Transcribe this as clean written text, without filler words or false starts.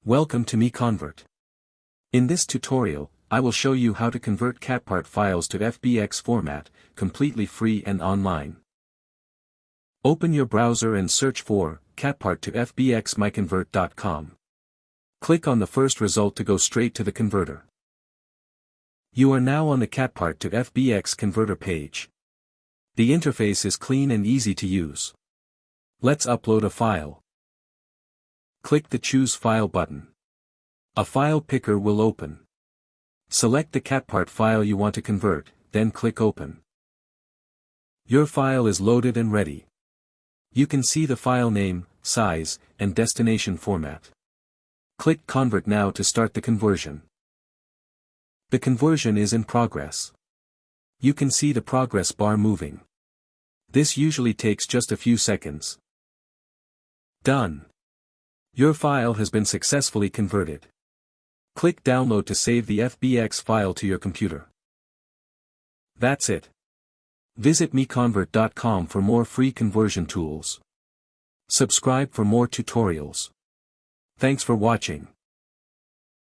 Welcome to MiConvert. In this tutorial, I will show you how to convert CATPART files to FBX format, completely free and online. Open your browser and search for CATPART to FBX MiConvert.com. Click on the first result to go straight to the converter. You are now on the CATPART to FBX converter page. The interface is clean and easy to use. Let's upload a file. Click the Choose File button. A file picker will open. Select the CATPART file you want to convert, then click Open. Your file is loaded and ready. You can see the file name, size, and destination format. Click Convert now to start the conversion. The conversion is in progress. You can see the progress bar moving. This usually takes just a few seconds. Done. Your file has been successfully converted. Click Download to save the FBX file to your computer. That's it. Visit MiConvert.com for more free conversion tools. Subscribe for more tutorials. Thanks for watching.